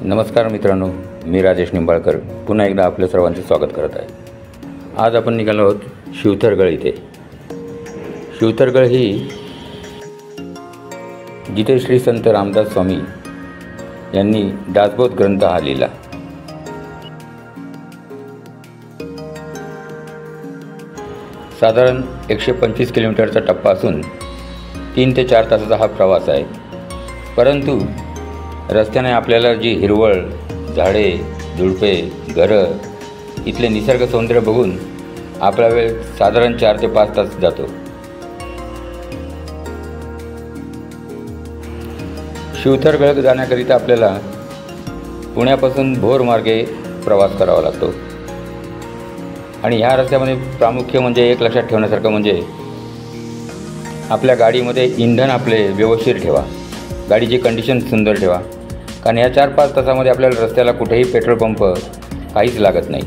नमस्कार मित्रांनो, मी राजेश निंबाळकर पुन्हा एकदा आपल्या सर्वांचे स्वागत करत आहे. आज आपण निघालो आहोत शिवथरगळ इथे. शिवथरगळ ही जिथे श्री संत रामदास स्वामी यांनी दासबोध ग्रंथ हा लिहिला. साधारण 125 किलोमीटरचा टप्पा असून 3 ते 4 तासाचा हा प्रवास आहे. परंतु रस्त्याने आपल्याला जी हिरवळ, झाडे, झुडपे, घरं, इथले निसर्ग सौंदर्य बघून आपला वेळ साधारण 4 ते 5 तास जातो. शिवथरगळ जाण्याकरिता आपल्याला पुण्यापासून भोर मार्गे प्रवास करावा लागतो. आणि ह्या रस्त्यामध्ये प्रामुख्य म्हणजे एक लक्षात ठेवण्यासारखं म्हणजे आपल्या गाडीमध्ये इंधन आपले व्यवस्थित ठेवा, गाडीची कंडिशन सुंदर ठेवा. कारण या 4-5 तासामध्ये आपल्याला रस्त्याला कुठेही पेट्रोल पंप काहीच लागत नाही.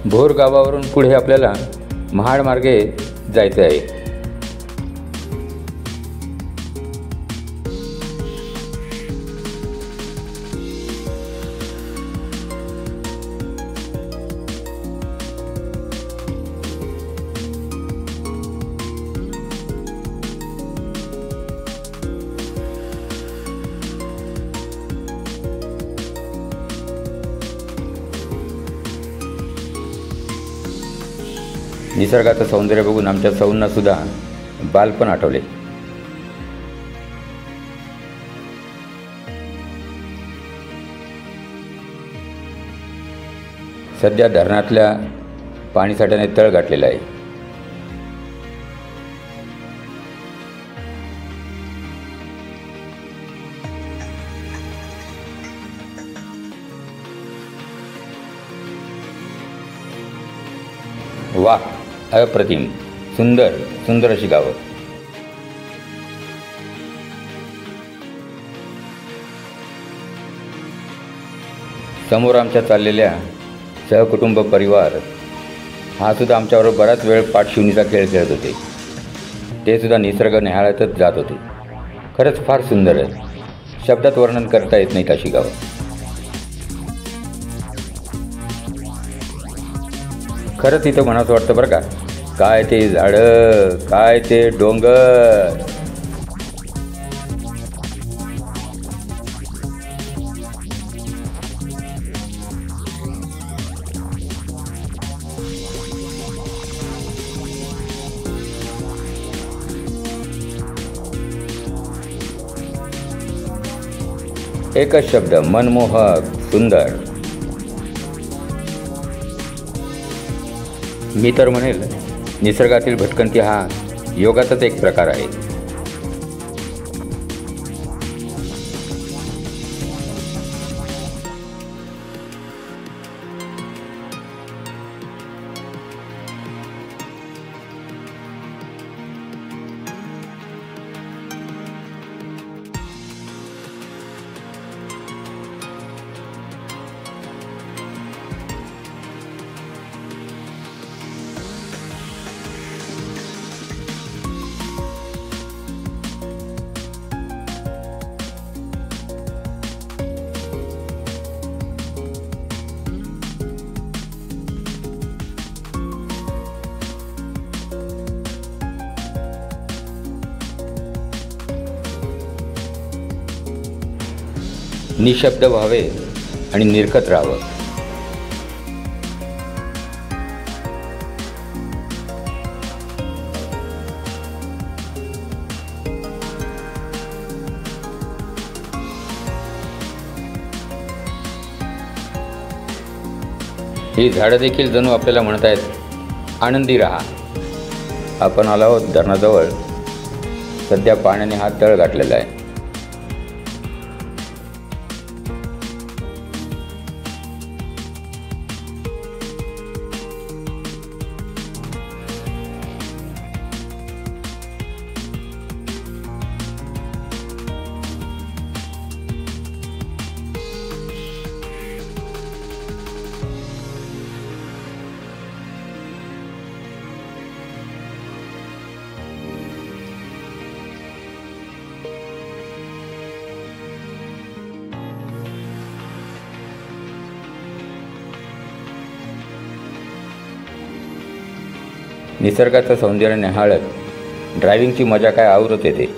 भोर गावावरून पुढे आपल्याला महाड मार्गे जायचे आहे. निसर्गाचं सौंदर्य बघून आमच्या सौंना सुद्धा बालपण आठवले. सध्या धरणातल्या पाणीसाठ्याने तळ गाठलेला आहे. वाह, अप्रतिम, सुंदर सुंदर अशी गावं. समोर आमच्या चाललेल्या सहकुटुंब परिवार हा सुद्धा आमच्याबरोबर बराच वेळ पाठशिवणीचा खेळ खेळत होते. ते सुद्धा निसर्ग निहाळतच जात होते. खरंच फार सुंदर आहे, शब्दात वर्णन करता येत नाहीत अशी गावं. खरंच इथं म्हणावंसं वाटतं बरं का, काय ते झाडं, काय ते डोंगर. एकच शब्द, मनमोहक, सुंदर. मी तर म्हणेल निसर्गातील भटकंती हा योगाचाच एक प्रकार आहे. निशब्द व्हावे आणि निरखत राहावं. ही झाडं देखील जणू आपल्याला म्हणत आहेत, आनंदी राहा. आपण आलो आहोत धरणाजवळ. सध्या पाण्याने हा तळ गाठलेला आहे. निसर्गाचं सौंदर्य निहाळत ड्रायव्हिंगची मजा काय आवरत येते.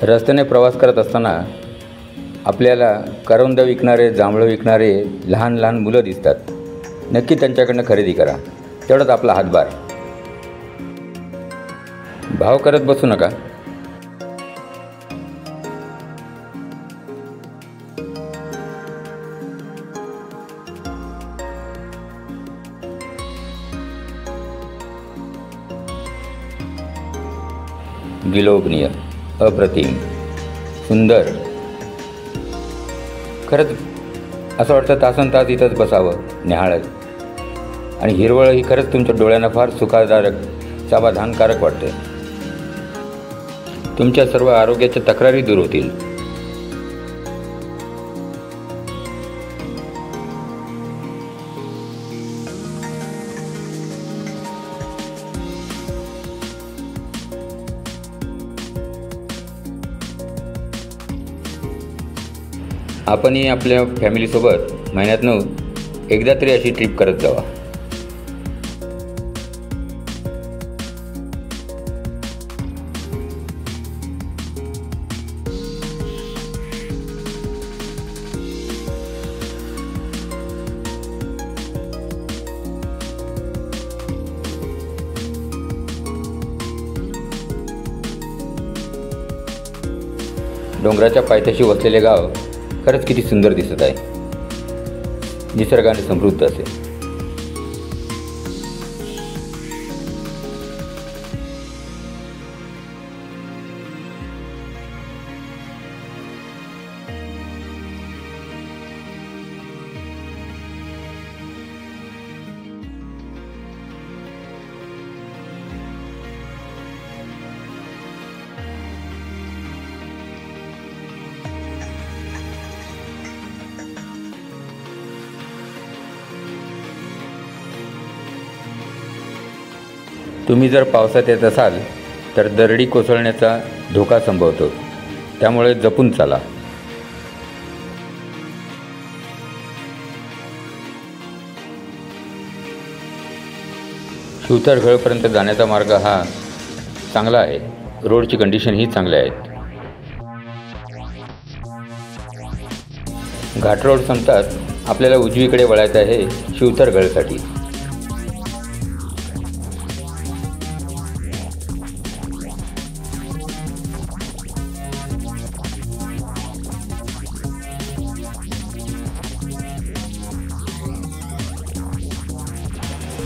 रस्त्याने प्रवास करत असताना आपल्याला करवंद विकणारे, जांभळं विकणारे लहान लहान मुलं दिसतात. नक्की त्यांच्याकडनं खरेदी करा, तेवढाच आपला हातभार. भाव करत बसू नका. विलोभनीय, अप्रतिम, सुंदर. खरंच असं वाटतं तासन तास इथंच बसावं निहाळत. आणि हिरवळ ही खरंच तुमच्या डोळ्यांना फार सुखदायक, समाधानकारक वाटते. तुमच्या सर्व आरोग्याच्या तक्रारी दूर होतील. आपणही आपल्या फॅमिलीसोबत महिन्यातनं एकदा तरी अशी ट्रिप करत जावा. डोंगराच्या पायथ्याशी वसलेले गाव खरंच किती सुंदर दिसत आहे. निसर्गाने समृद्ध असेल. तुम्ही जर पावसात येत असाल तर दरडी कोसळण्याचा धोका संभवतो, त्यामुळे जपून चाला. शिवथरघळपर्यंत जाण्याचा मार्ग हा चांगला आहे. रोडची कंडिशनही चांगली आहेत. घाट रोड संपताच आपल्याला उजवीकडे वळायचं आहे शिवथरघळसाठी.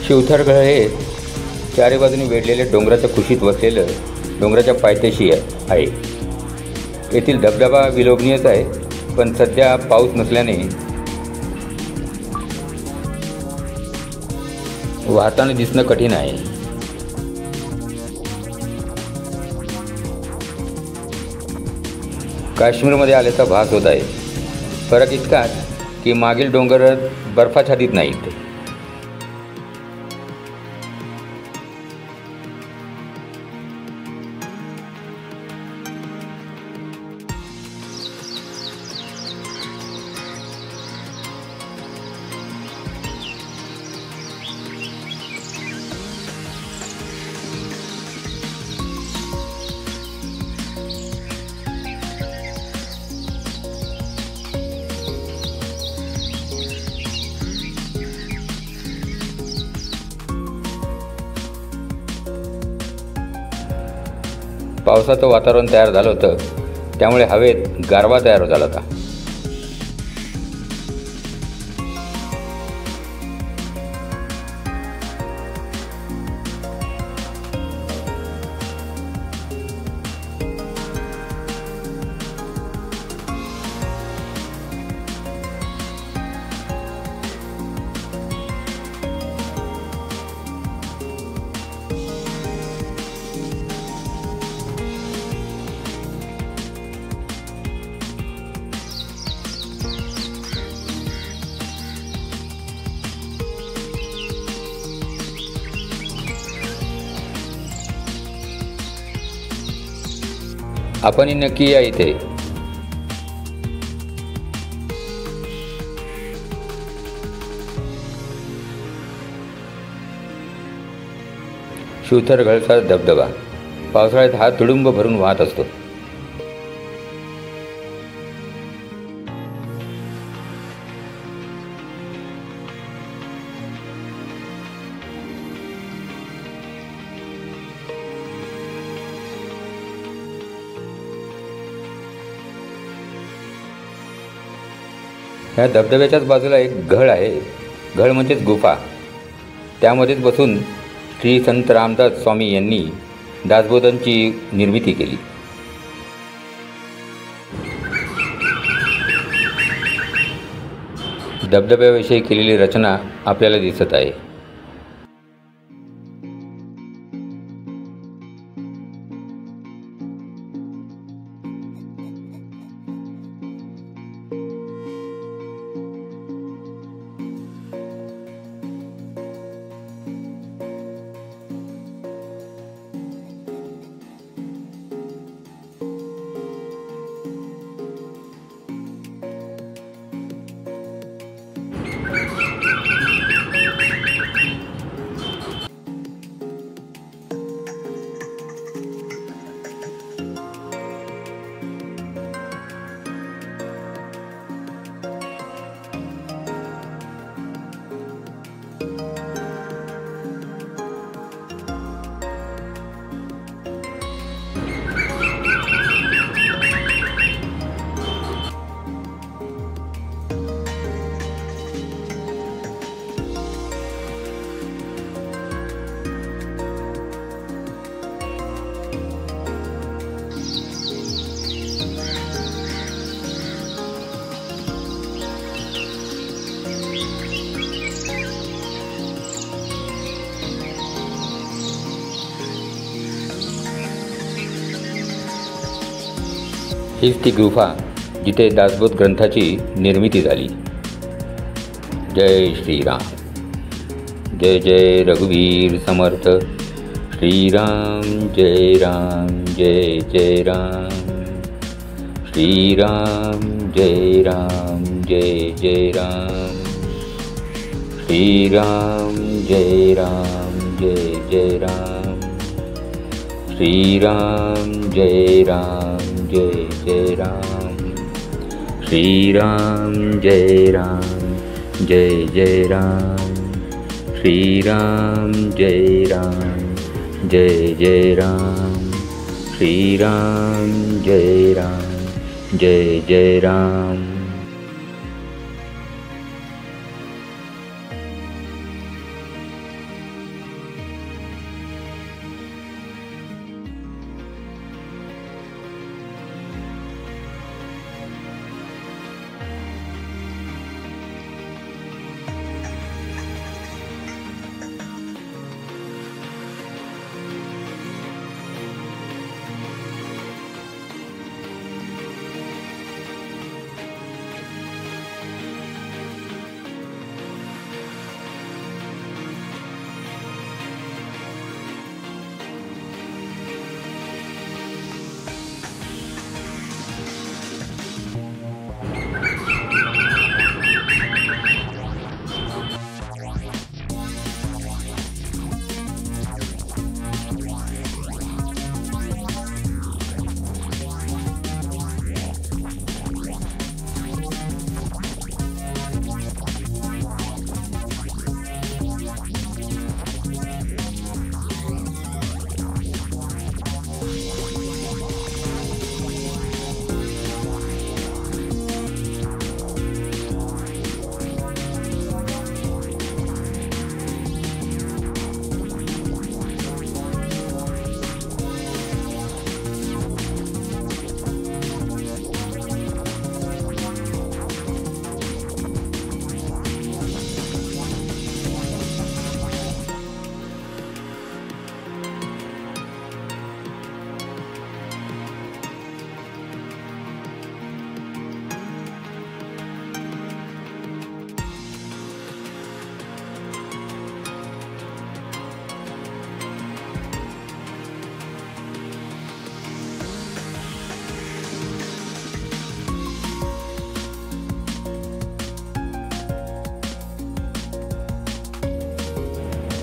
शिवथरघळ हे चारी बाजूने वेढलेले डोंगराच्या कुशीत वसलेलं डोंगराच्या पायथ्याशी आहे. येथील धबधबा विलोभनीयच आहे, पण सध्या पाऊस नसल्याने वाहताना दिसणं कठीण आहे. काश्मीरमध्ये आल्याचा भास होत आहे. फरक इतकाच की मागील डोंगर बर्फाच्छादित नाहीत. पावसाचं वातावरण तयार झालं होतं, त्यामुळे हवेत गारवा तयार झाला होता. आपणही नक्की या इथे. शिवथरगडचा धबधबा पावसाळ्यात हा तुडुंब भरून वाहत असतो. ह्या धबधब्याच्याच बाजूला एक घळ आहे. घळ म्हणजेच गुफा. त्यामध्येच बसून श्री संत रामदास स्वामी यांनी दासबोधांची निर्मिती केली. धबधब्याविषयी केलेली रचना आपल्याला दिसत आहे. हीच ती गुफा जिथे दासबोध ग्रंथाची निर्मिती झाली. जय श्रीराम. जय जय रघुवीर समर्थ. श्रीराम जय राम जय जय राम. श्रीराम जय राम जय जय राम. श्रीराम जय राम जय जय राम. श्रीराम जय राम जय जय राम. श्रीराम जय राम जय जय राम. श्रीराम जय राम जय जय राम. श्रीराम जय राम जय जय राम.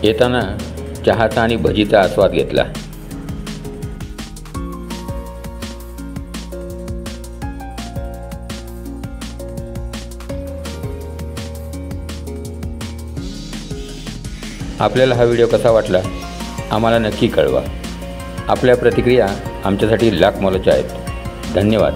येताना चहाचा आणि भजीचा आस्वाद घेतला. आपल्याला हा व्हिडिओ कसा वाटला आम्हाला नक्की कळवा. आपल्या प्रतिक्रिया आमच्यासाठी लाख मोलाच्या आहेत. धन्यवाद.